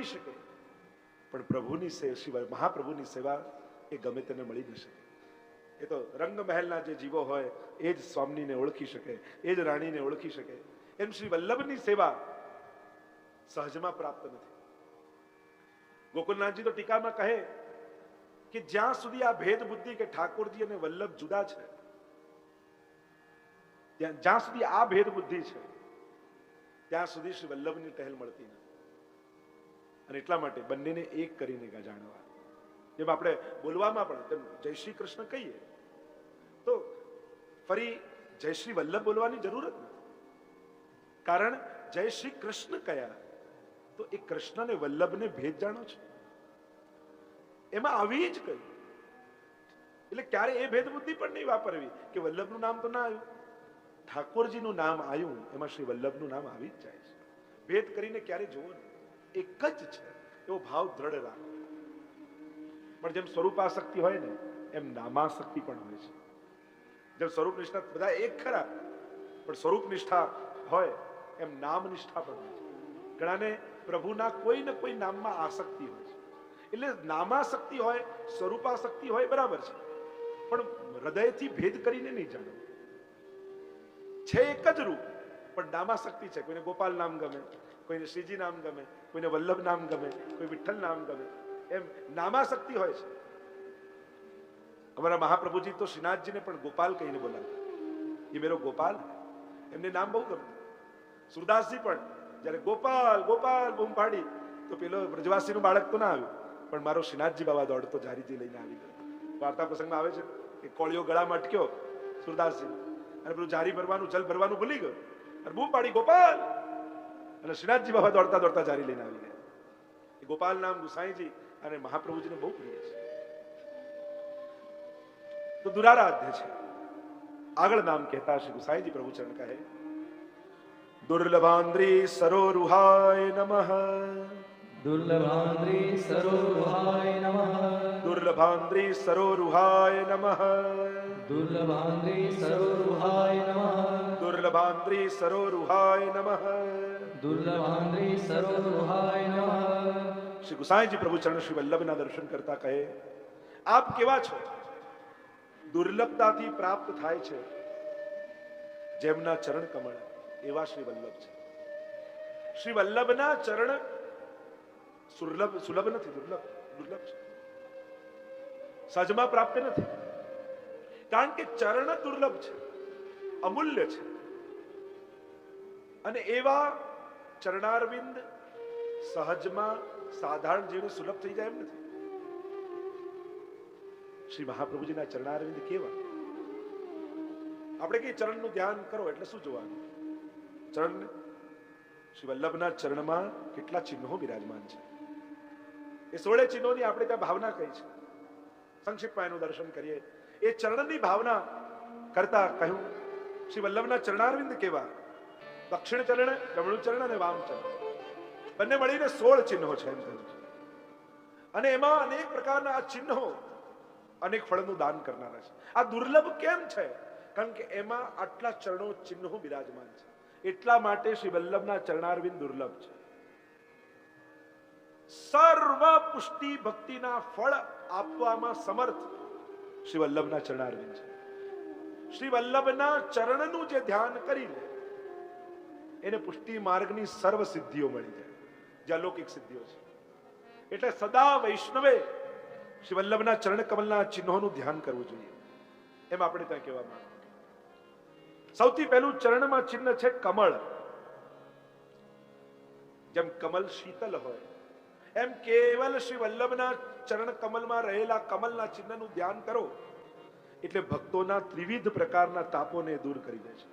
મળી શકે, પણ પ્રભુની સેવા, મહાપ્રભુની સેવા એ ગમે તેને મળી ન શકે. એ તો રંગમહેલના જે જીવો હોય એ જ સ્વામીને ઓળખી શકે, એ જ રાણીને ઓળખી શકે. એમ શ્રી વલ્લભની સેવા સહજમાં પ્રાપ્ત નથી. ગોકુલનાથજી તો ટીકામાં કહે કે જ્યાં સુધી આ ભેદ બુદ્ધિ કે ઠાકોરજી અને વલ્લભ જુદા છે, જ્યાં સુધી આ ભેદ બુદ્ધિ છે, ત્યાં સુધી શ્રી વલ્લભની ટહેલ મળતી નથી. અને એટલા માટે બંનેને એક કરીને જાણવા. જેમ આપણે બોલવામાં પણ તેમ જય શ્રી કૃષ્ણ કહીએ તો ફરી જય શ્રી વલ્લભ બોલવાની જરૂર જ નથી. કારણ જય શ્રી કૃષ્ણ કયા તો એ કૃષ્ણ ને વલ્લભને ભેદ જાણો છો, એમાં આવી જ કહ્યું. એટલે ક્યારે એ ભેદ બુદ્ધિ પણ નહીં વાપરવી કે વલ્લભનું નામ તો ના આવ્યું, ઠાકોરજીનું નામ આવ્યું એમાં શ્રી વલ્લભનું નામ આવી જ જાય છે. ભેદ કરીને ક્યારે જોવો નહીં, એક જ છે એવો ભાવ દ્રઢ રાખો. પણ જેમ સ્વરૂપાસક્તિ હોય ને એમ નામાસક્તિ પણ હોય છે. જેમ સ્વરૂપ નિષ્ઠા બધા એક ખરા, પણ સ્વરૂપ નિષ્ઠા હોય એમ નામ નિષ્ઠા પણ હોય છે. ઘણાને પ્રભુના કોઈ ને કોઈ નામમાં આસક્તિ હોય છે. એટલે નામાસક્તિ હોય, સ્વરૂપાસક્તિ હોય બરાબર છે, પણ હૃદયથી ભેદ કરીને નહીં જાણો. છે એક જ રૂપ, પણ નામાસક્તિ છે. કોઈને ગોપાલ નામ ગમે, કોઈને શ્રીજી નામ ગમે, કોઈને વલ્લભ નામ ગમે, કોઈ વિઠ્ઠલ નામ ગમે, એમ નામાસક્તિ હોય છે. અમારા મહાપ્રભુજી તો શ્રીનાથજીને પણ ગોપાલ કહીને બોલાવતા, એ મેરો ગોપાલ. એમને નામ બહુ ગમતું. સુરદાસજી પણ જયારે ગોપાલ ગોપાલ બૂમ પાડી તો પેલો વ્રજવાસીનું બાળક તો ના આવ્યું, પણ મારો શ્રીનાથજી બાબા દોડતો જારીજી લઈને આવી ગયો. વાર્તા પ્રસંગમાં આવે છે કે કોળિયો ગળામાં અટક્યો સુરદાસજી, અને પેલું જારી ભરવાનું, જલ ભરવાનું ભૂલી ગયો અને બૂમ પાડી ગોપાલ, અને શ્રીનાથજી બાબા દોડતા દોડતા જારી લઈને આવી ગયા. એ ગોપાલ નામ ગુસાઈજી અને મહાપ્રભુજીને બહુ પ્રિય છે, તો દુરારાધ્ય છે. આગળ નામ કહેતા શ્રી ગુસાઈજી પ્રભુચરણ કહે, દુર્લભાન્દ્રી સરોરુહાય નમઃ, દુર્લભાન્દ્રી સરોરુહાય નમઃ, દુર્લભાન્દ્રી સરોરુહાય નમઃ, દુર્લભાન્દ્રી સરોરુહાય નમઃ, દુર્લભાન્દ્રી સરોરુહાય નમઃ, દુર્લભાન્દ્રી સરોરુહાય નમઃ. શ્રી ગુસાઈજી પ્રભુચરણ શ્રી વલ્લભના દર્શન કરતા કહે, આપ કેવા છો? દુર્લભતાથી પ્રાપ્ત થાય છે જેમના ચરણ કમળ, એવા શ્રી વલ્લભ છે. શ્રી વલ્લભના ચરણ સુલભ નથી, દુર્લભ છે. સહજમાં પ્રાપ્ત નથી, કારણ કે ચરણ દુર્લભ છે, અમૂલ્ય છે. અને એવા ચરણારવિંદ સહજમાં સાધારણ જીવને સુલભ થઈ જાય એમ નથી. શ્રી મહાપ્રભુજીના ચરણારવિંદ કેવા? આપણે કઈ ચરણનું ધ્યાન કરો એટલે શું જોવાનું? ચરણ, શ્રી વલ્લભના ચરણમાં કેટલા ચિહ્નો બિરાજમાન છે. એ 16 ચિહ્નોની આપણે ત્યાં ભાવના કહી છે. સંક્ષિપ્તમાં એનું દર્શન કરીએ. એ ચરણની ભાવના કરતા કહ્યું શ્રી વલ્લભના ચરણારવિંદ કેવા? દક્ષિણ ચરણ, જમણું ચરણ અને વામ ચરણ બંને મળીને 16 ચિહ્નો છે એમ કહ્યું છે. અને એમાં અનેક પ્રકારના આ ચિહ્નો અનેક ફળનું દાન કરનારા છે. આ દુર્લભ કેમ છે? કારણ કે એમાં આટલા ચરણો ચિહ્નો બિરાજમાન છે. એટલા માટે શ્રી વલ્લભના ચરણારવિંદ દુર્લભ છે. સર્વ પુષ્ટિ ભક્તિના ફળ આપવામાં સમર્થ શ્રી વલ્લભના ચરણારવિંદ છે. શ્રી વલ્લભના ચરણનું જે ધ્યાન કરીને એને પુષ્ટિ માર્ગની સર્વ સિદ્ધિઓ મળી જાય, જે અલૌકિક સિદ્ધિઓ છે. એટલે સદા વૈષ્ણવે શ્રી વલ્લભના ચરણ કમલના ચિહ્નોનું ધ્યાન કરવું જોઈએ, એમ આપણે ત્યાં કહેવામાં આવે. સૌથી પહેલું ચરણમાં ચિહ્ન છે કમળ. જેમ કમલ શીતલ હોય એમ કેવલ શ્રી વલ્લભના ચરણ કમલમાં રહેલા કમલના ચિહ્નનું ધ્યાન કરો એટલે ભક્તોના ત્રિવિધ પ્રકારના તાપોને દૂર કરી દે છે.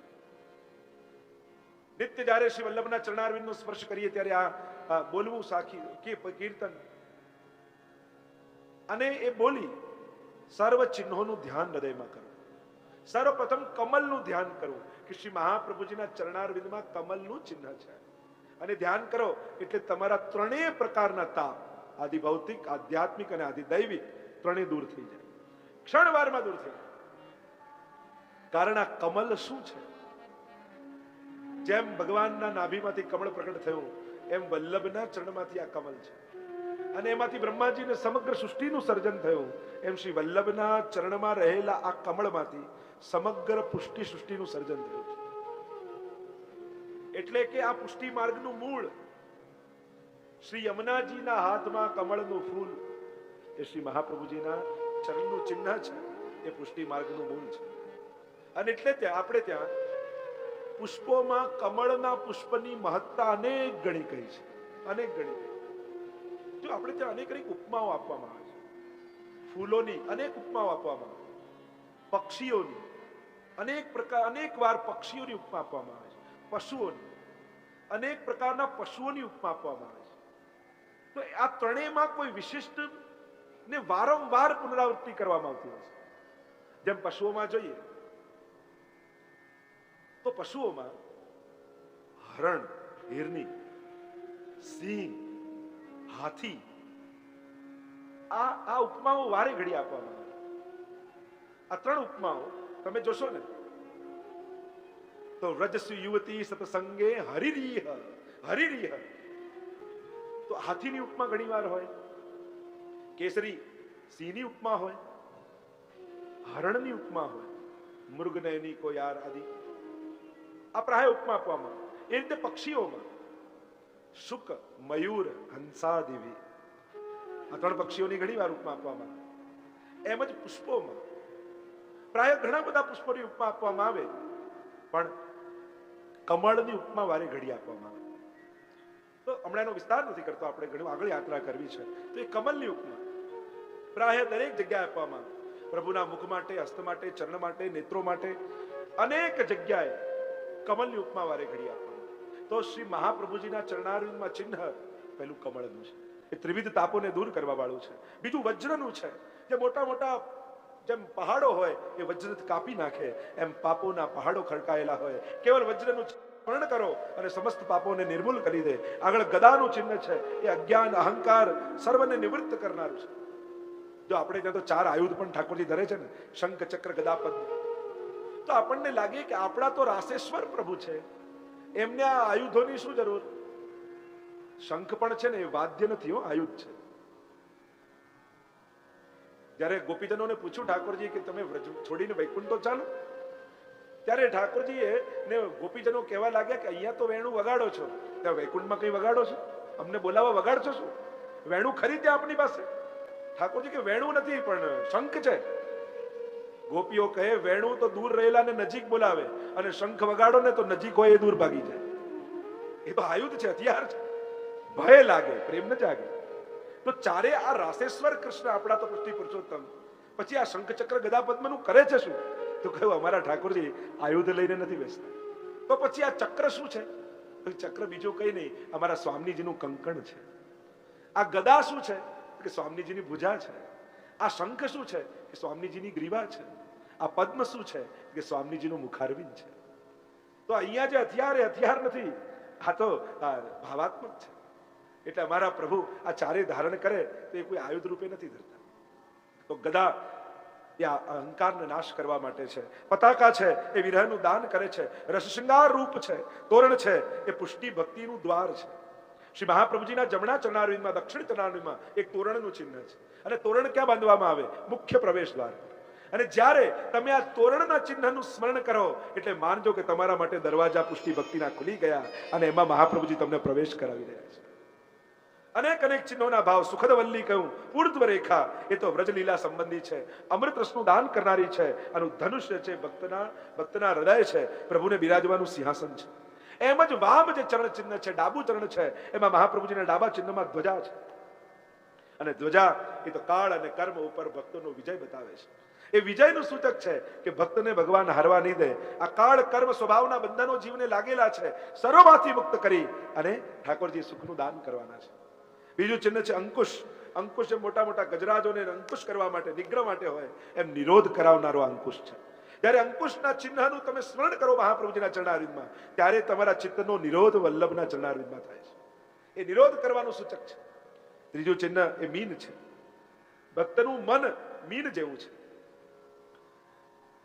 નિત્ય જ્યારે શ્રી વલ્લભના ચરણારવિંદનો સ્પર્શ કરીએ ત્યારે આ બોલવું સાખી કે કીર્તન, અને એ બોલી સર્વ ચિહ્નોનું ધ્યાન હૃદયમાં કરવું. સર્વપ્રથમ કમલનું ધ્યાન કરવું કે શ્રી મહાપ્રભુજીના ચરણારવિંદમાં કમલનું ચિહ્ન છે, અને ધ્યાન કરો એટલે તમારા ત્રણેય પ્રકારના તાપ, આદિ ભૌતિક, આધ્યાત્મિક અને આદિ દૈવિક, ત્રણેય દૂર થઈ જાય, ક્ષણવારમાં દૂર થઈ જાય. કારણ આ કમલ શું છે? જેમ ભગવાનના નાભીમાંથી કમળ પ્રગટ થયું એમ વલ્લભના ચરણમાંથી આ કમલ છે, અને એમાંથી બ્રહ્માજીને સમગ્ર સૃષ્ટિનું સર્જન થયું. એમ શ્રી વલ્લભના ચરણમાં રહેલા આ કમળમાંથી સમગ્ર પુષ્ટિ સૃષ્ટિનું સર્જન થયું છે. એટલે કે આ પુષ્ટિ માર્ગનું મૂળ શ્રી યમુનાજીના હાથમાં કમળનું ફૂલ એ શ્રી મહાપ્રભુજીના ચરણનું ચિહ્ન છે. એ પુષ્ટિ માર્ગનું મૂળ છે. અને એટલે આપણે ત્યાં પુષ્પોમાં કમળના પુષ્પની મહત્તા અનેક ગણી કહી છે, અનેક ગણી કહી. જો આપણે ત્યાં અનેક ઉપમાઓ આપવામાં આવે છે, ફૂલોની અનેક ઉપમાઓ આપવામાં આવે, પક્ષીઓની અનેક વાર પક્ષીઓની ઉપમા આપવામાં આવે છે, પશુઓની અનેક પ્રકારના પશુઓની ઉપમા આપવામાં આવે છે. તો આ ત્રણેયમાં કોઈ વિશિષ્ટ ને વારંવાર પુનરાવૃત્તિ કરવામાં આવતી હોય છે. જેમ પશુઓમાં જોઈએ તો પશુઓમાં હરણ, હિરણી, સિંહ, હાથી આ ઉપમાઓ વારે ઘડી આપવામાં આવે. આ ત્રણ ઉપમાઓ તમે જોશો ને તો રજસુ યુવતી સતસંગે હરિરીહ તો હાથીની ઉપમા ઘણી વાર હોય, કેસરી સિંહની ઉપમા હોય, હરણની ઉપમા હોય, મૃગનયની કો યાર આદિ આ પ્રાય ઉપમા આપવામાં. એ રીતે પક્ષીઓમાં શુક, મયુર, હંસાદેવી આ ત્રણ પક્ષીઓની ઘણી વાર ઉપમા આપવામાં આવે. એમ જ પુષ્પોમાં પ્રાય ઘણા બધા પુષ્પોની ઉપમા આપવામાં આવે, પણ કમળની ઉપમા વારે ઘડી આપવામાં આવે. તો હમણાં એનો વિસ્તાર નથી કરતો, આપણે ઘણી આગળ યાત્રા કરવી છે. તો એ કમલની ઉપમા પ્રાય દરેક જગ્યાએ આપવામાં આવે. પ્રભુના મુખ માટે, હસ્ત માટે, ચરણ માટે, નેત્રો માટે અનેક જગ્યાએ કમલની ઉપમા વારે ઘડી આપવામાં. તો શ્રી મહાપ્રભુજીના ચરણારવિંદમાં ચિહ્ન પહેલું કમળનું છે. એ ત્રિવિધ તાપોને દૂર કરવા વાળું છે. બીજું વજ્રનું છે. જે મોટા મોટા જેમ પહાડો હોય એ વજ્ર કાપી નાખે, એમ પાપોના પહાડો ખડકાયેલા હોય. કેવલ વજ્રનું સ્મરણ કરો અને સમસ્ત પાપોને નિર્મૂલ કરી દે. આગળ ગદાનું ચિહ્ન છે. એ અજ્ઞાન, અહંકાર સર્વને નિવૃત્ત કરનારું છે. જો આપણે ત્યાં તો 4 આયુધ પણ ઠાકોરજી ધરે છે ને, શંખ, ચક્ર, ગદા, પદ્મ. તો આપણને લાગે કે આપણા તો રાસેશ્વર પ્રભુ છે, એમને આ આયુધોની શું જરૂર? શંખ પણ છે ને એ વાદ્ય નથી, આયુધ છે. જ્યારે ગોપીજનોને પૂછ્યું ઠાકોરજી કે તમે વ્રજ છોડીને વૈકુંઠ તો ચાલો, ત્યારે ઠાકોરજીએ ને ગોપીજનો કહેવા લાગ્યા કે અહીંયા તો વેણું વગાડો છો, ત્યાં વૈકુંઠમાં કઈ વગાડો છો? અમને બોલાવા વગાડશો શું? વેણું ખરી ત્યાં આપની પાસે? ઠાકોરજી કે વેણું નથી પણ શંખ છે. ગોપીઓ કહે વેણું તો દૂર રહેલાને નજીક બોલાવે, અને શંખ વગાડો ને તો નજીક હોય એ દૂર ભાગી જાય. એ તો આયુધ છે, હથિયાર છે. ભય લાગે, પ્રેમ ન જાગે. તો ચારે આ રાસેશ્વર કૃષ્ણ આપણા તો પૃથ્વી પુરુષોત્તમ, પછી આ શંખ, ચક્ર, ગદા, પદ્મનું કરે છે શું? તો કહ્યું અમારા ઠાકોરજી આયુધ લઈને નથી બેસતા. તો પછી આ ચક્ર શું છે? ચક્ર બીજું કઈ નહીં, અમારા સ્વામીજીનું કંકણ છે. આ ગદા શું છે? કે સ્વામીજીની ભુજા છે. આ શંખ શું છે? કે સ્વામીજીની ગ્રીવા છે. આ પદ્મ શું છે? કે સ્વામીજીનું મુખારવિંદ છે. તો અહીંયા જે હથિયાર એ હથિયાર નથી, આ તો ભાવાત્મક છે. એટલે અમારા પ્રભુ આ ચારે ધારણ કરે તો એ કોઈ આયુધ રૂપે નથી ધરતા. તો ગદા એ અહંકારને નાશ કરવા માટે છે. પતાકા છે એ વિરહનું દાન કરે છે. રસશૃંગાર રૂપ છે. તોરણ છે એ પુષ્ટિ ભક્તિનું દ્વાર છે. શ્રી મહાપ્રભુજીના જમણા ચરણારવિંદમાં, દક્ષિણ ચરણારવિંદમાં એક તોરણનું ચિહ્ન છે. અને તોરણ ક્યાં બાંધવામાં આવે? મુખ્ય પ્રવેશ દ્વાર. અને જ્યારે તમે આ તોરણના ચિહ્નનું સ્મરણ કરો એટલે માનજો કે તમારા માટે દરવાજા પુષ્ટિ ભક્તિના ખુલી ગયા, અને એમાં મહાપ્રભુજી તમને પ્રવેશ કરાવી રહ્યા છે. અનેક અનેક ચિહ્નોના ભાવ. સુખદ વલ્લી કહ્યું, પૂર્વ રેખા એ તો વ્રજલીલા સંબંધી છે. અમૃત રસનું દાન કરનારી છે. આનું ધનુષ્ય છે, ભક્તના હૃદય છે, પ્રભુને બિરાજવાનું સિંહાસન છે. એમ જ વામ જે ચરણ ચિહ્ન છે, ડાબુ ચરણ છે, એમાં મહાપ્રભુજીના ડાબા ચિહ્નમાં ધ્વજા છે. અને ધ્વજા એ તો કાળ અને કર્મ ઉપર ભક્તોનો વિજય બતાવે છે. એ વિજયનું સૂચક છે કે ભક્તને ભગવાન હારવા નહીં દે. આ કાળ કર્મ સ્વભાવના બંધનો જીવને લાગેલા છે, સર્વમાંથી મુક્ત કરી અને ઠાકોરજી સુખનું દાન કરવાના છે. બીજું ચિહ્ન છે અંકુશ. અંકુશ એ મોટા મોટા ગજરાજોને અંકુશ કરવા માટે, નિગ્રહ માટે હોય, એમ નિરોધ કરાવનારો અંકુશ છે. જ્યારે અંકુશના ચિહ્નનું તમે સ્મરણ કરો મહાપ્રભુજીના ચરણારવિંદમાં, ત્યારે તમારા ચિત્તનો નિરોધ વલ્લભના ચરણારવિંદમાં થાય છે. એ નિરોધ કરવાનું સૂચક છે. ત્રીજું ચિહ્ન એ મીન છે. ભક્તનું મન મીન જેવું છે.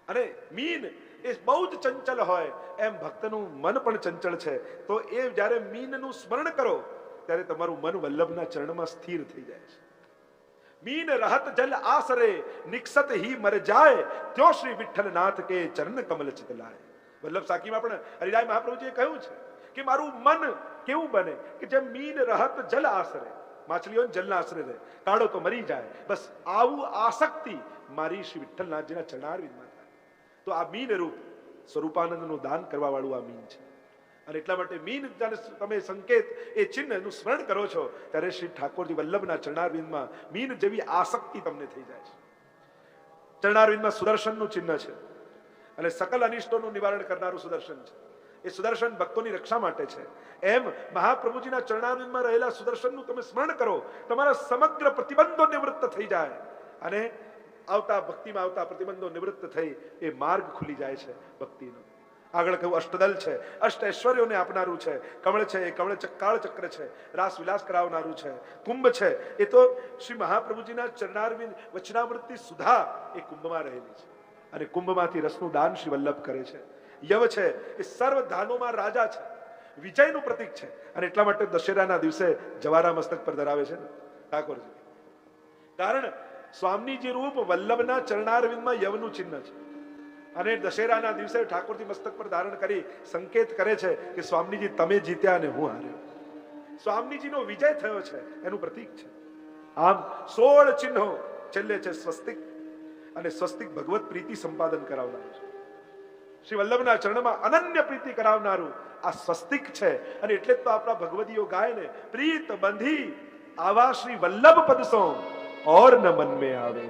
અને મીન એ બહુ જ ચંચલ હોય એમ ભક્તનું મન પણ ચંચળ છે. તો એ જ્યારે મીનનું સ્મરણ કરો ત્યારે તમારું મન વલ્લભના ચરણમાં સ્થિર થઈ જાય છે. મીન રહત જલ આસરે નિક્ષત હી મર જાય ત્યો શ્રી વિઠ્ઠલનાથ કે ચરણ કમલ ચિત લાય. વલ્લભ સાખીમાં પણ હરિરાય મહાપ્રભુજીએ કહ્યું છે કે મારું મન કેવું બને કે જેમ મીન રહત જલ આસરે, માછલીઓ જલના આશરે રહે, કાઢો તો મરી જાય, બસ આવું આસક્તિ મારી શ્રી વિઠ્ઠલનાથજીના ચરણારવિંદમાં થાય. તો આ મીન રૂપ સ્વરૂપાનંદનું દાન કરવા વાળું આ મીન છે. અને એટલા માટે મીન જ્યારે તમે સંકેત એ ચિહ્નનું સ્મરણ કરો છો ત્યારે શ્રી ઠાકોરજી વલ્લભના ચરણારવિંદમાં મીન જેવી આસક્તિ તમને થઈ જાય છે. ચરણારવિંદમાં સુદર્શનનું ચિહ્ન છે અને સકલ અનિષ્ટોનું નિવારણ કરનારું સુદર્શન છે. એ સુદર્શન ભક્તોની રક્ષા માટે છે. એમ મહાપ્રભુજીના ચરણારવિંદમાં રહેલા સુદર્શનનું તમે સ્મરણ કરો, તમારા સમગ્ર પ્રતિબંધો નિવૃત્ત થઈ જાય અને આવતા ભક્તિમાં આવતા પ્રતિબંધો નિવૃત્ત થઈ એ માર્ગ ખુલી જાય છે ભક્તિનો. આગળ કહ્યું અષ્ટદલ છે, અષ્ટ ઐશ્વર્યોને આપનારું છે. કમળ છે, એ કમળ કાળ ચક્ર છે, રાસ વિલાસ કરાવનારું છે. કુંભ છે, એ તો શ્રી મહાપ્રભુજીના ચરણારવિંદ વચનામૃતની સુધા એ કુંભમાં રહેલી છે અને કુંભમાંથી રસનું દાન શ્રી વલ્લભ કરે છે. યવ છે, એ સર્વ દાનોમાં રાજા છે, વિજયનું પ્રતીક છે અને એટલા માટે દશેરાના દિવસે જવારા મસ્તક પર ધરાવે છે ઠાકોરજી. કારણ સ્વામીજી રૂપ વલ્લભના ચરણારવિંદમાં યવનું ચિહ્ન છે અને દશેરાના દિવસે ઠાકોરજી મસ્તક પર ધારણ કરી સંકેત કરે છે કે સ્વામીજી તમે જીત્યા અને હું હાર્યો. સ્વામીજીનો વિજય થયો છે એનું પ્રતીક છે. આમ 16 ચિહ્નો છેલ્લે છે સ્વસ્તિક, અને સ્વસ્તિક ભગવત પ્રીતિ સંપાદન કરાવનારું છે. શ્રી વલ્લભના ચરણમાં અનન્ય પ્રીતિ કરાવનારું આ સ્વસ્તિક છે. અને એટલે તો આપણા ભગવદીઓ ગાય ને, પ્રીત બંધી આવા શ્રી વલ્લભ પદસો ઓર ન મન में આવે.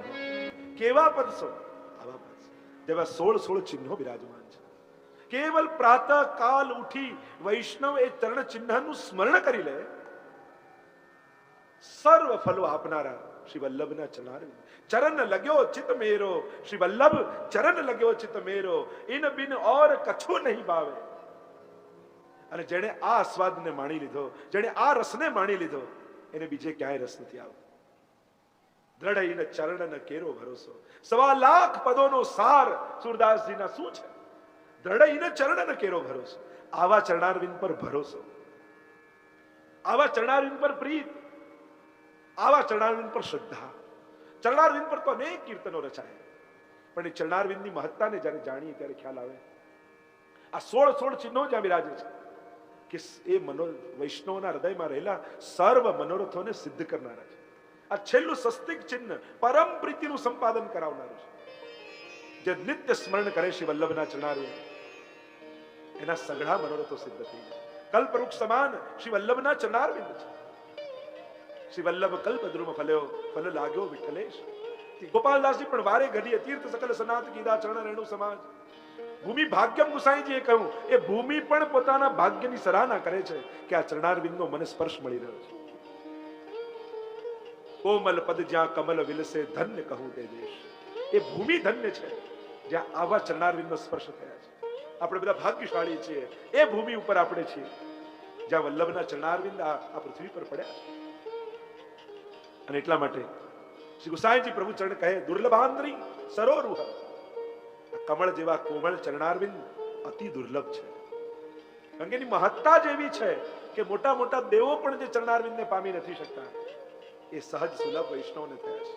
કેવા પદસો? આવા પદસો જેવા 16 ચિહ્નો બિરાજમાન છે. કેવલ પ્રાતઃ કાલ ઉઠી વૈષ્ણવ એ ચરણ ચિહ્નનું સ્મરણ કરી લે, સર્વ ફલો આપનારા શ્રી વલ્લભના ચરણારવિંદ. ચરણ લગ્યો ચિત મેરો, શ્રી વલ્લભ ચરણ લગ્યો ચિત મેરો, ઇન બિન ઓર કછું નહીં ભાવે. અને જેણે આ આસ્વાદને માણી લીધો, જેણે આ રસને માણી લીધો, એને બીજે ક્યાંય રસ નથી આવતો. દ્રઢ ઇન ચરણ ન કેરો ભરોસો. 1.25 લાખ પદોનો સાર સુરદાસજીના શું છે? દ્રઢ ઇન ચરણ ન કેરો ભરોસો. આવા ચરણારવિંદ પર ભરોસો, આવા ચરણારવિંદ પર પ્રીત, આવા ચરણારવિંદ પર શ્રદ્ધા. ચરણારવિંદ પર તો અનેક કીર્તનો રચાય, પણ એ ચરણારવિંદની મહત્તાને જ્યારે જાણીએ ત્યારે ખ્યાલ આવે. આ 16 ચિહ્નો જ્યાં બિરાજે છે કે એ વૈષ્ણવના હૃદયમાં રહેલા સર્વ મનોરથોને સિદ્ધ કરનારા છે. આ છેલ્લું સ્વસ્તિક ચિહ્ન પરમ પ્રીતિનું સંપાદન કરાવનારું છે. જે નિત્ય સ્મરણ કરે શ્રી વલ્લભના ચરણારવિંદ, એના સઘળા મનોરથો સિદ્ધ થઈ જાય. કલ્પવૃક્ષ સમાન શ્રી વલ્લભના ચરણારવિંદ છે. શ્રી વલ્લભ કલ્પદ્રુમ ફલ્યો, ફલ લાગ્યો વિઠ્ઠલેશ. ગોપાલદાસજી પણ વારે ઘડીએ તીર્થ સકલ સનાત કીધા ચરણ રેણુ સમાજ. ભૂમિ ભાગ્યમ ગુસાઈજીએ કહ્યું, એ ભૂમિ પણ પોતાના ભાગ્યની સરાહના કરે છે કે આ ચરણારવિંદનો મને સ્પર્શ મળી રહ્યો છે. કોમલ પદ જ્યાં કમલ વિલસે ધન્ય કહું તે દેશ. એ ભૂમિ ધન્ય છે જ્યાં આવા ચરણારવિંદનો સ્પર્શ થયા છે. આપણે બધા ભાગ્યશાળી છીએ, એ ભૂમિ ઉપર આપણે છીએ જ્યાં વલ્લભના ચરણારવિંદ આ પૃથ્વી પર પડ્યા છે. અને એટલા માટે શ્રી ગુસાઈજી પ્રભુ ચરણ કહે, દુર્લભાંદ્રી સરોરુહ. કમળ જેવા કોમળ ચરણારવિંદ અતિ દુર્લભ છે. કારણ કે એની મહત્તા જ એવી છે કે મોટા મોટા દેવો પણ જે ચરણારવિંદને પામી નથી શકતા, એ સહજ સુલભ વૈષ્ણવને થયા છે.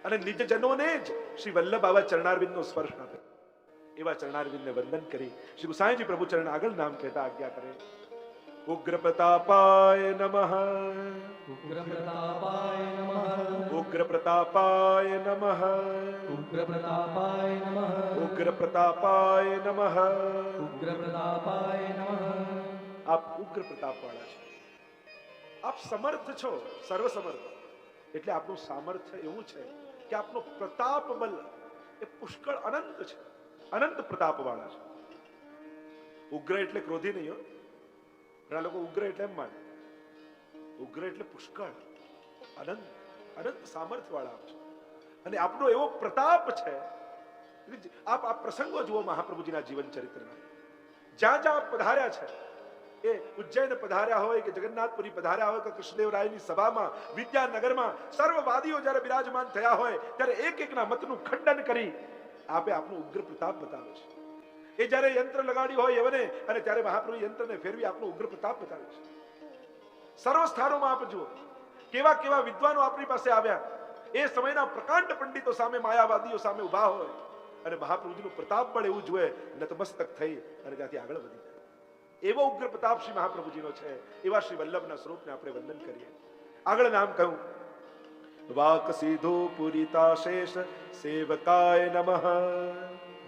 અને નિજજનોને જ શ્રી વલ્લભ આવા ચરણારવિંદનો સ્પર્શ આપે. એવા ચરણારવિંદને વંદન કરી શ્રી ગુસાઈજી પ્રભુ ચરણ આગળ નામ કહેતા આજ્ઞા કરે. ઉગ્ર પ્રતાપાય નમઃ, ઉગ્ર પ્રતાપાય નમઃ, ઉગ્ર પ્રતાપાય નમઃ, ઉગ્ર પ્રતાપાય નમઃ, ઉગ્ર પ્રતાપાય નમઃ. ઉગ્ર પ્રતાપાય નમઃ. આપ ઉગ્ર પ્રતાપ વાળા છો, આપ સમર્થ છો, સર્વ સમર્થ. એટલે આપનું સામર્થ્ય એવું છે કે આપનો પ્રતાપ બલ એ પુષ્કળ અનંત છે, અનંત પ્રતાપ વાળા છે. ઉગ્ર એટલે ક્રોધી નહીં હો. ઘણા લોકો ઉગ્ર એટલે એમ માને. ઉગ્ર એટલે પુષ્કળ અનંત અનંત સામર્થ્ય વાળા આપ છો. અને આપનો એવો પ્રતાપ છે. આપ આ પ્રસંગો જુઓ મહાપ્રભુજીના જીવન ચરિત્રના. જ્યાં જ્યાં પધાર્યા છે, એ ઉજ્જૈન પધાર્યા હોય કે જગન્નાથપુરી પધાર્યા હોય કે કૃષ્ણદેવરાયની સભામાં, વિદ્યાનગરમાં સર્વવાદીઓ જ્યારે બિરાજમાન થયા હોય ત્યારે એક એકના મતનું ખંડન કરી આપે આપનો ઉગ્ર પ્રતાપ બતાવે છે. એ જ્યારે યંત્ર લગાડ્યું હોય એવને અને ત્યારે મહાપ્રભુ યંત્રને ફેરવી આપનો ઉગ્ર પ્રતાપ બતાવે છે. સર્વ સ્થાનોમાં આપ જુઓ કેવા કેવા વિદ્વાનો આપણી પાસે આવ્યા. એ સમયના પ્રકાંડ પંડિતો સામે, માયાવાદીઓ સામે ઉભા હોય અને મહાપ્રભુજીનું પ્રતાપ બળ એવું જોઈએ, નતમસ્તક થઈ અને ત્યાંથી આગળ વધી જાય. એવો ઉગ્ર પ્રતાપ શ્રી મહાપ્રભુજીનો છે. એવા શ્રી વલ્લભના સ્વરૂપને આપણે વંદન કરીએ. આગળ નામ કહ્યું, વાક સીધો પુરિતા શેષ સેવકાય નમઃ.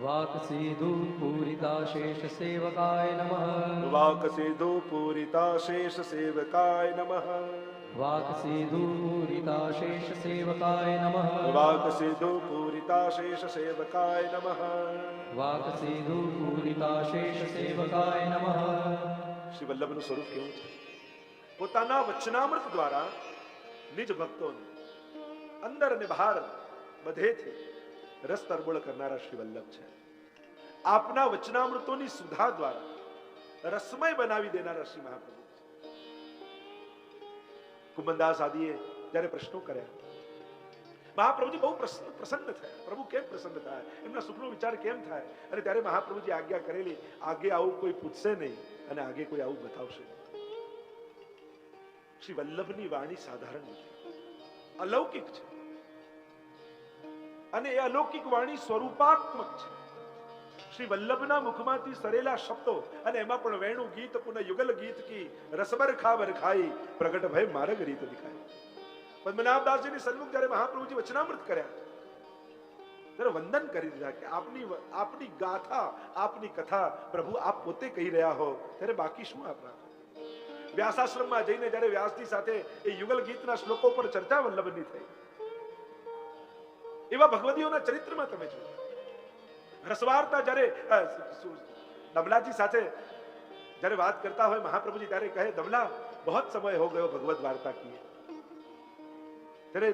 વાક સીધુ પૂરિતા શેષ સેવકાય નમઃ. વાક સીધો પુરિતા શેષ સેવકાય નમઃ. વાક સીધુ પૂરિતા શેષ સેવકાય નમઃ. વાક સીધો પુરિતા શેષ સેવકાય નમઃ. વાક સીધુ પૂરિતા શેષ સેવકાય નમઃ. શ્રી વલ્લભનું સ્વરૂપ કેવું છે? પોતાના વચનામૃત દ્વારા નિજ ભક્તોને અંદર અને બહાર બધેથી રસ તરબોળ કરનારા શ્રી વલ્લભ છે. આપના વચનામૃતોની સુધા દ્વારા રસમય બનાવી દેનારા શ્રી મહાપ્રભુ. કુમનદાસ આદિએ જ્યારે પ્રશ્નો કર્યા, મહાપ્રભુજી બહુ પ્રસન્ન થયા. પ્રભુ કેમ પ્રસન્ન થાય, એમના સુખનો વિચાર કેમ થાય? અને ત્યારે મહાપ્રભુજી આજ્ઞા કરેલી, આગે આવું કોઈ પૂછશે નહીં અને આગે કોઈ આવું બતાવશે નહીં. શ્રી વલ્લભની વાણી સાધારણ નથી, અલૌકિક છે. અને એ અલૌકિક વાણી સ્વરૂપાત્મક છે. શ્રી વલ્લભના મુખમાંથી સરેલા શબ્દો, અને એમાં પણ વેણુ ગીત પુનઃ યુગલ ગીત કી રસબર ખાબર ખાઈ પ્રગટ ભય માર્ગ રીત દિખાય. પદ્મનાભદાસજીની સન્મુખ જ્યારે મહાપ્રભુજી વચનામૃત કર્યા ત્યારે વંદન કરી દીધા કે આપની ગાથા, આપની કથા પ્રભુ આપ પોતે કહી રહ્યા હો, ત્યારે બાકી શું આપણા? વ્યાસાશ્રમમાં જઈને જ્યારે વ્યાસજી સાથે એ યુગલ ગીતના શ્લોકો પર ચર્ચા વલ્લભની થઈ. એવા ભગવદીઓના ચરિત્રમાં તમે જુઓ, રસવાર્તા જ્યારે દમલાજી સાથે જ્યારે વાત કરતા હોય મહાપ્રભુજી, ત્યારે કહે, દમલા બહોત સમય હો ગયો ભગવદ વાર્તા કીએ. ત્યારે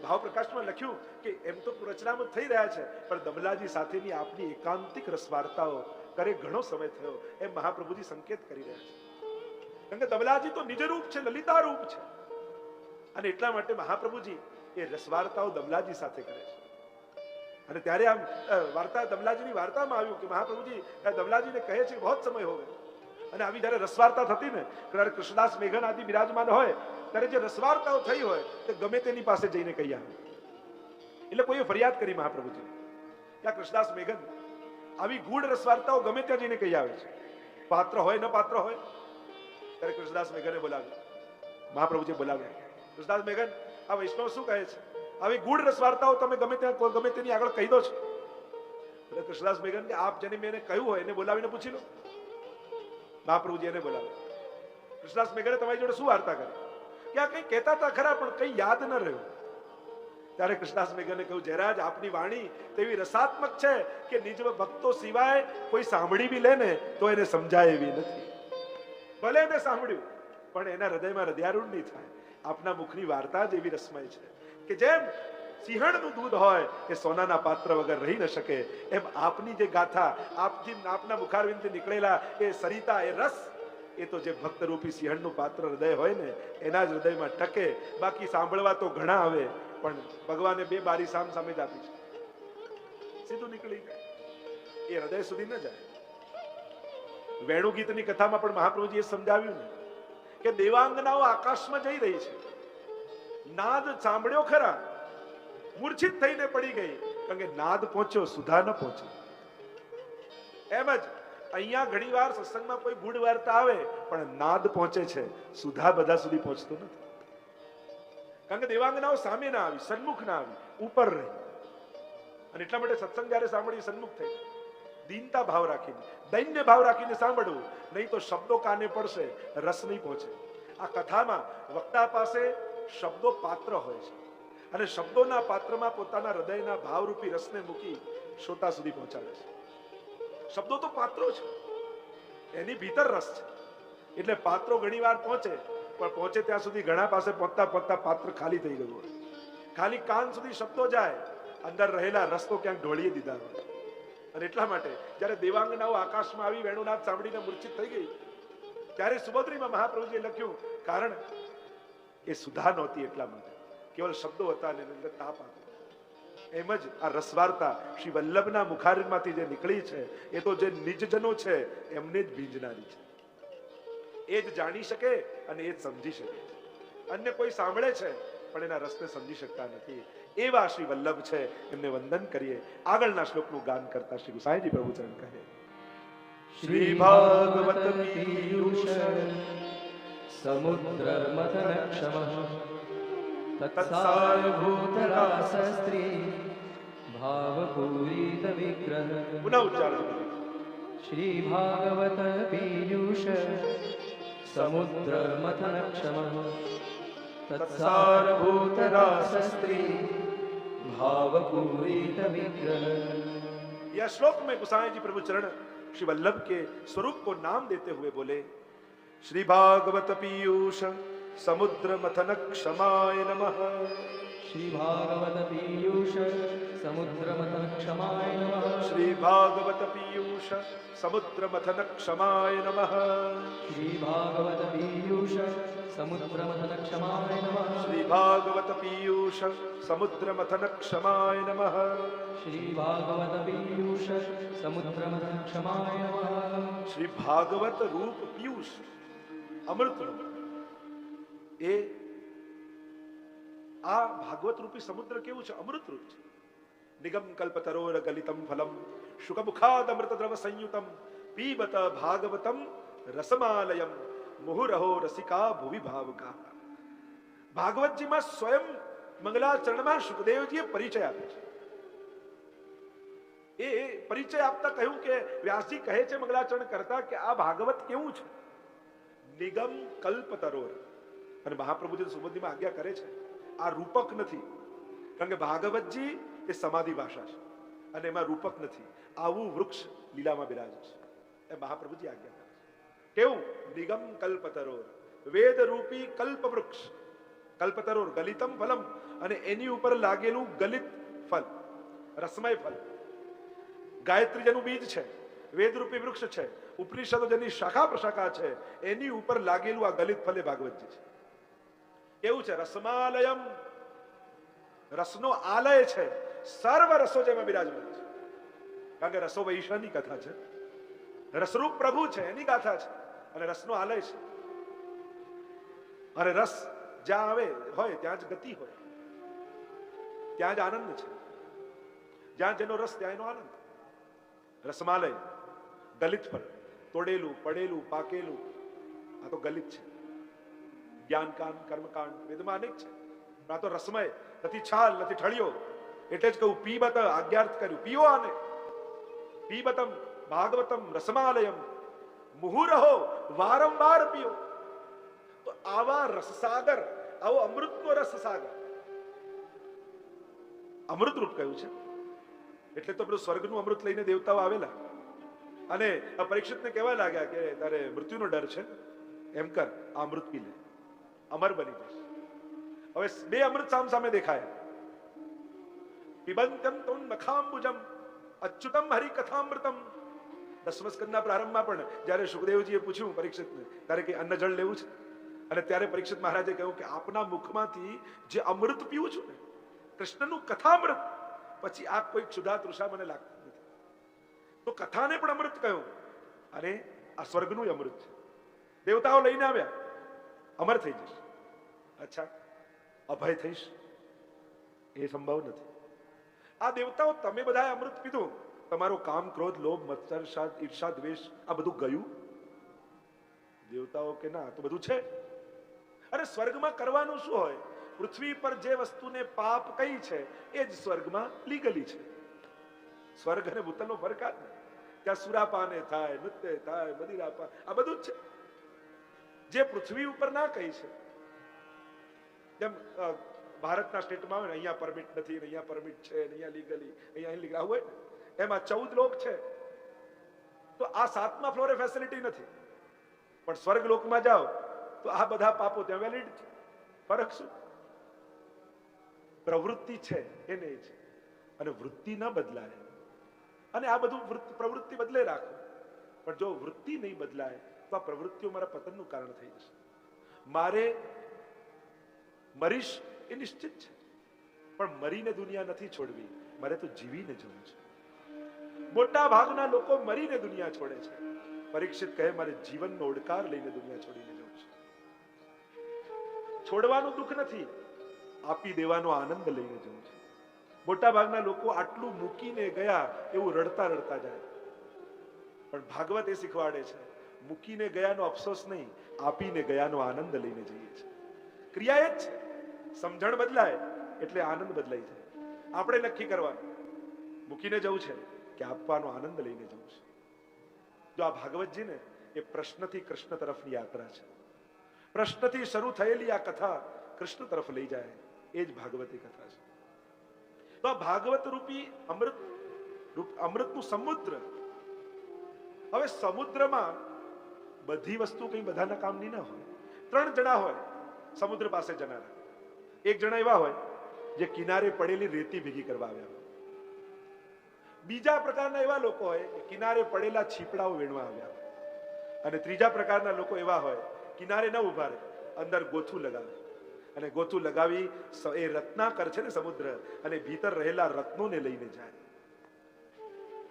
ભાવ પ્રકાશમાં લખ્યું કે એમ તો રચનામૃત થઈ રહ્યા છે, પણ દમલાજી સાથેની આપની એકાંતિક રસવાર્તાઓ કરે ઘણો સમય થયો, એમ મહાપ્રભુજી સંકેત કરી રહ્યા છે. કારણ કે દમલાજી તો નિજ રૂપ છે, લલિતા રૂપ છે. અને એટલા માટે મહાપ્રભુજી એ રસવાર્તાઓ દમલાજી સાથે કરે છે. અને ત્યારે આમ વાર્તા દમલાજીની વાર્તામાં આવ્યું કે મહાપ્રભુજી દમલાજીને કહે છે બહુ સમય હો ગયો. અને આવી જયારે રસવાર્તા થતી ને, ત્યારે કૃષ્ણદાસ મેઘન આદિ બિરાજમાન હોય, ત્યારે જે રસવાર્તાઓ થઈ હોય તે ગમે તેની પાસે જઈને કહી આવે. એટલે કોઈએ ફરિયાદ કરી મહાપ્રભુજી કે આ કૃષ્ણદાસ મેઘન આવી ગૂઢ રસવાર્તાઓ ગમે ત્યાં જઈને કહી આવે છે, પાત્ર હોય ન પાત્ર હોય. ત્યારે કૃષ્ણદાસ મેઘને બોલાવ્યા, મહાપ્રભુજી બોલાવ્યા, કૃષ્ણદાસ મેઘન આ વૈષ્ણવ શું કહે છે? આવી ગૂઢ રસવાર્તાઓ તમે ગમે ત્યાં ગમે તેની આગળ કહી દો છો. એટલે કૃષ્ણદાસ મેઘન કે આપ જેને મેં કહ્યું હોય એને બોલાવીને પૂછી લો. મહાપ્રભુજી એને બોલાવ્યા. કૃષ્ણદાસ મેઘને તમારી જોડે શું વાર્તા કરી? કે આ કઈ કહેતા હતા ખરા પણ કઈ યાદ ન રહ્યું. ત્યારે કૃષ્ણદાસ મેઘને કહ્યું, જયરાજ આપની વાણી તેવી રસાત્મક છે કે નિજ ભક્તો સિવાય કોઈ સાંભળી બી લે ને તો એને સમજાય એવી નથી. ભલે એને સાંભળ્યું પણ એના હૃદયમાં હૃદયારૂઢ નહીં થાય. આપના મુખની વાર્તા જ એવી રસમય છે કે જેમ સિંહણનું દૂધ હોય એ સોનાના પાત્ર વગર રહી ન શકે, એમ આપની જે ગાથા, આપના મુખારવિંદથી નીકળેલા એ સરિતા, એ રસ, એ તો જે ભક્ત રૂપી સિંહણનું પાત્ર હૃદય હોય ને એના જ હૃદયમાં ટકે. બાકી સાંભળવા તો ઘણા આવે પણ ભગવાને બે બારી સામ સામે જ આપી છે, સીધું નીકળી જાય, એ હૃદય સુધી ન જાય. વેણુ ગીતની કથામાં પણ મહાપ્રભુજીએ સમજાવ્યું ને કે દેવાંગનાઓ આકાશમાં જઈ રહી છે, નાદ સાંભળ્યો ખરા, મૂર્છિત થઈને પડી ગઈ, કારણ કે નાદ પહોંચ્યો, સુધા ન પહોંચી. એમ જ અહીંયા ઘણીવાર સત્સંગમાં કોઈ ગૂઢ વાર્તા આવે પણ નાદ પહોંચે છે, સુધા બધા સુધી પહોંચતો નથી. કારણ કે દેવાંગનાઓ સામે ના આવી, સન્મુખ ના આવી, ઉપર રહી. અને એટલા માટે સત્સંગ જયારે સાંભળી સન્મુખ થઈ, દીનતા ભાવ રાખીને, દૈન્ય ભાવ રાખીને સાંભળવું, નહીં તો શબ્દો કાને પડશે, રસ નહીં પહોંચે. આ કથામાં વક્તા પાસે શબ્દો પાત્ર હોય છે અને શબ્દોના પાત્રમાં પોતાના હૃદયના ભાવરૂપી રસને મૂકી શ્રોતા સુધી પહોંચાડે છે. શબ્દો તો પાત્રો છે, એની ભીતર રસ છે. એટલે પાત્રો ઘણી વાર પહોંચે, પણ પહોંચે ત્યાં સુધી ઘણા પાસે પહોંચતા પહોંચતા પાત્ર ખાલી થઈ ગયું હોય. ખાલી કાન સુધી શબ્દો જાય, અંદર રહેલા રસ તો ક્યાંક ઢોળી દીધા હોય. અને એટલા માટે જયારે દેવાંગનાઓ આકાશમાં આવી વેણુનાદ સાંભળીને મૂર્છિત થઈ ગઈ, ત્યારે સુભદ્રીમાં મહાપ્રભુજીએ લખ્યું, કારણ એ સુધા નહોતી, એટલા માટે કેવલ શબ્દો હતા અને અંદર તાપ હતો. એમ જ આ રસવાર્તા શ્રી વલ્લભના મુખારમાંથી જે નીકળી છે એ તો જે નિજજનો છે એમને જ ભીંજનારી છે. એ જ જાણી શકે અને એ જ સમજી શકે. અન્ય કોઈ સાંભળે છે પણ એના રસને સમજી શકતા નથી. એવા શ્રી વલ્લભ છે, એમને વંદન કરીએ. આગળના શ્લોકનું ગાન કરતા શ્રી ગુસાઈજી પ્રભુચરણ કહે: શ્રી ભાગવત પીયુષ સમુદ્ર મથનક્ષમ તત્સારભૂતરાસ સ્ત્રી ભાવપૂરિત વિગ્રહ. પુનઃ ઉચ્ચારણ કરીએ. શ્રી ભાગવત પીયુષ સમુદ્ર મથનક્ષમ तत्सारभूतरास स्त्री भावपूरित विग्रह. यह श्लोक में गोसाई जी प्रभु चरण श्री वल्लभ के स्वरूप को नाम देते हुए बोले: श्री भागवत पीयूष समुद्र मथन क्षमाय नमः. श्री भागवत पीयूष समुद्र मथन क्षमाय नमः. श्री भागवत पीयूष समुद्र मथन क्षमाय नमः. श्री भागवत पीयूष समुद्र मथन क्षमाय नमः. श्री भागवत पीयूष समुद्र मथन क्षमाय नमः. श्री भागवत पीयूष समुद्र मथन क्षमाय नमः. श्री भागवत रूप पीयूष अमृत रूप ए आ भागवत रूपी समुद्र केवुं छे? अमृत रूप छे. निगम कल्पतरोर गलितम फलम शुकमुखाद अमृत द्रव संयुतम पीबत भागवतम रसमालयम मुहुरहो रसिका भुवि भावका. ભાગવતજીમાં સ્વયં મંગલાચરણમાં સુખદેવજીએ પરિચય આપ્યો છે. એ પરિચય આપતા કહ્યું કે વ્યાસજી કહે છે મંગલાચરણ કરતા કે આ ભાગવત કેવું છે? નિગમ કલ્પતરોર. અને મહાપ્રભુજી સુબોધીમાં આજ્ઞા કરે છે આ રૂપક નથી, કારણ કે ભાગવતજી એ સમાધિ ભાષા છે અને એમાં રૂપક નથી. આવું વૃક્ષ લીલામાં બિરાજે છે એ મહાપ્રભુજી આજ્ઞા કરે છે. કેવું? નિગમ કલ્પતરોર, વેદ રૂપી કલ્પ વૃક્ષ. કલ્પતરોર ગલિતમ ફલમ, અને એની ઉપર લાગેલું ગલિત ફલ, રસમય ફલ. ગાયત્રી જેનું બીજ છે, વેદરૂપી વૃક્ષ છે, ઉપનિષદો જેની શાખા પ્રશાખા છે, એની ઉપર લાગેલું આ ગલિત ફલ એ ભાગવતજી છે. કેવું છે? રસમાલયમ, રસનો આલય છે. સર્વ રસો જેમાં બિરાજમાન છે, કારણ કે રસો વૈશાની કથા છે, રસરૂપ પ્રભુ છે એની ગાથા છે, અને રસનો આલય છે. અને રસ જ્યાં આવે હોય ત્યાં જ ગતિ હોય, ત્યાં જ આનંદ છે. જ્યાં જેનો રસ ત્યાં એનો આનંદ. રસમાલય, ગલિત ફળ, તોડેલું, પડેલું, પાકેલું, આ તો ગલિત છે. જ્ઞાનકાંડ, કર્મકાંડ વેદમાં અનેક છે, આ તો રસમય, નથી છાલ, નથી ઠળિયો. એટલે જ કહું પીબત, આજ્ઞાર્થ કર્યું, પીઓ આને. પીબતમ ભાગવતમ રસમાલયમ મુહુરહો, વારંવાર પીઓ. તો આવા રસસાગર, આવો અમૃતનો રસસાગર, અમૃત રૂપ કહ્યું છે. એટલે તો પેલું સ્વર્ગનું અમૃત લઈને દેવતાઓ આવેલા અને પરીક્ષિતને કહેવા લાગ્યા કે તારે મૃત્યુનો ડર છે, એમ કર, આ અમૃત પી લે, અમર બની જશે. હવે બે અમૃત સામ સામે દેખાયા. પિબંતમ તમ નખાંબુજમ અચ્યુતમ હરિકથામૃતમ. 10મા સ્કંદના પ્રારંભમાં પણ જ્યારે સુખદેવજીએ પૂછ્યું પરીક્ષિતને તારે કે અન્ન જળ લેવું છે, અને ત્યારે પરીક્ષિત મહારાજે કહ્યું કે આપના મુખમાંથી જે અમૃત પીવું છું ને, કૃષ્ણનું કથામૃત, પછી આ કોઈ ક્ષુધા તૃષા મને લાગતી નથી. તો કથાને પણ અમૃત કહ્યું, અને આ સ્વર્ગનું અમૃત છે. દેવતાઓ લઈને આવ્યા, અમર થઈ જશે. અચ્છા, અભય થઈશ એ સંભવ નથી. આ દેવતાઓ તમે બધાએ અમૃત પીધું, તમારો કામ, ક્રોધ, લોભ, મત્સર, ઈર્ષા, દ્વેષ આ બધું ગયું? દેવતાઓ કે ના, તો બધું છે. અરે સ્વર્ગમાં કરવાનું શું હોય? પૃથ્વી પર જે વસ્તુને પાપ કઈ છે એ જ સ્વર્ગમાં લીગલી છે. સ્વર્ગ અને ભૂતલનો ફરક જ નહીં. ત્યાં સુરાપાને થાય, નૃત્ય થાય, બદીરાપા, આ બધું જ છે. જે પૃથ્વી ઉપર ના કહી છે, જેમ ભારતના સ્ટેટમાં હોય ને, અહીંયા પરમિટ નથી, અહીંયા પરમિટ છે, અહીંયા લીગલી, અહીંયા ઇલીગલ હોય ને, એમાં 14 લોક છે. તો આ 7મા ફ્લોરે ફેસિલિટી નથી, પણ સ્વર્ગ લોકમાં જાઓ તો આ બધા પાપો ત્યાં વેલિડ છે. ફરક શું? પ્રવૃત્તિ છે એને છે, અને વૃત્તિ ન બદલાય. અને આ બધું પ્રવૃત્તિ બદલે રાખો, પણ જો વૃત્તિ નહીં બદલાય તો આ પ્રવૃત્તિઓ મારા પતનનું કારણ થઈ જશે. મારે મરીશ એ નિશ્ચિત છે, પણ મરીને દુનિયા નથી છોડવી. મારે તો જીવીને જવું છે. મોટા ભાગના લોકો મરીને દુનિયા છોડે છે. પરીક્ષિત કહે મારે જીવનનો ઓડકાર લઈને દુનિયા છોડીને જવું છે. છોડવાનું દુઃખ નથી, આપી દેવાનો આનંદ લઈને જવું છે. મોટા ભાગના લોકો આટલું મૂકીને ગયા એવું રડતા રડતા જાય. પણ ભાગવત એ શીખવાડે છે, મૂકીને ગયાનો અફસોસ નહીં, આપીને ગયાનો આનંદ લઈને જઈએ છીએ. ક્રિયા એ જ છે. સમજણ બદલાય એટલે આનંદ બદલાઈ જાય. આપણે નક્કી કરવાનું મૂકીને જવું છે કે આપવાનો આનંદ લઈને જવું છે. જો આ ભાગવતજી ને એ પ્રશ્નથી કૃષ્ણ તરફની યાત્રા છે. પ્રશ્નથી શરૂ થયેલી આ કથા કૃષ્ણ તરફ લઈ જાય, એ જ ભાગવતી કથા છે. તો આ ભાગવત રૂપી અમૃતનું સમુદ્ર. હવે સમુદ્રમાં બધી વસ્તુ કઈ બધાના કામની ના હોય. 3 જણા હોય સમુદ્ર પાસે જનારા. એક જણા એવા હોય જે કિનારે પડેલી રેતી ભેગી કરવા આવ્યા હોય. બીજા પ્રકારના એવા લોકો હોય કે કિનારે પડેલા છીપડાઓ વીણવા આવ્યા હોય. અને ત્રીજા પ્રકારના લોકો એવા હોય કિનારે ન ઉભા રહે, અંદર ગોથું લગાવે અને ગોથું લગાવી એ રત્નાકર છે ને સમુદ્ર, અને ભીતર રહેલા રત્નોને લઈને જાય.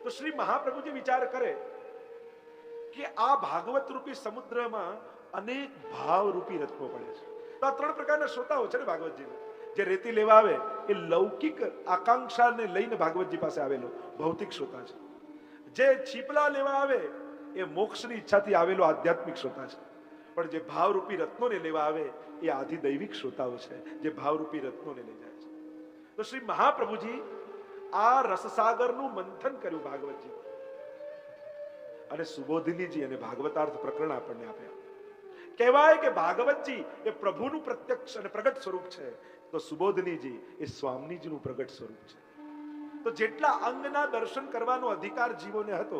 તો શ્રી મહાપ્રભુજી વિચાર કરે કે આ ભાગવત રૂપી સમુદ્રમાં અનેક ભાવ રૂપી રત્નો પડે છે. તો આ 3 પ્રકારના શ્રોતાઓ છે ને ભાગવતજીના. જે રેતી લેવા આવે એ લૌકિક આકાંક્ષાને લઈને ભાગવતજી પાસે આવેલો ભૌતિક શ્રોતા છે. જે છીપલા લેવા આવે એ મોક્ષની ઈચ્છાથી આવેલો આધ્યાત્મિક શ્રોતા છે. પણ જે ભાવરૂપી રત્નોને લેવા આવે એ આધિદૈવિક શ્રોતાઓ છે, જે ભાવરૂપી રત્નોને લઈ જાય છે. તો શ્રી મહાપ્રભુજી આ રસસાગરનું મંથન કર્યું ભાગવતજી, અને સુબોધિનીજી અને ભાગવતાર્થ પ્રકરણ આપણને આપ્યા. કહેવાય કે ભાગવતજી એ પ્રભુનું પ્રત્યક્ષ અને પ્રગટ સ્વરૂપ છે, તો સુબોધિનીજી એ સ્વામીજીનું પ્રગટ સ્વરૂપ છે. તો જેટલા અંગના દર્શન કરવાનો અધિકાર જીવોને હતો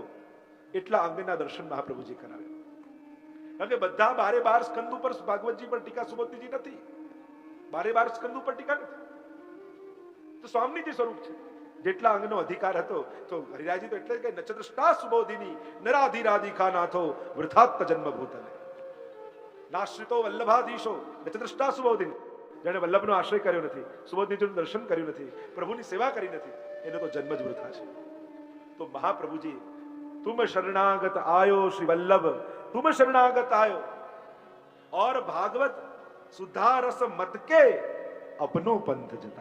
એટલા અંગના દર્શન મહાપ્રભુજી કરાવ્યા. કારણ કે બધા 12 સ્કંદ ઉપર ભાગવતજી પર ટીકા સુબોધિનીજી નથી. 12 સ્કંદ ઉપર ટીકા નથી. તો સ્વામીજી સ્વરૂપ છે. જેટલા અંગનો અધિકાર હતો. તો હરિરાયજી તો એટલે કે નચદ્રષ્ટા સુબોધિની નરાધિરાધિકા નાથો વૃથાત્ત જન્મ ભૂતલે. નાશ્રિતો વલ્લભાધીશો નચદ્રષ્ટા સુબોધિની. જેણે વલ્લભનો આશ્રય કર્યો નથી, સુબોધિનીજીનું દર્શન કર્યું નથી, પ્રભુની સેવા કરી નથી, એનો તો જન્મ જ વૃથા છે. તો મહાપ્રભુજી तुम शरणागत आयो श्री वल्लभ, तुम शरणागत आयो और भागवत सुधा रस मत के अपनो पंथ जता.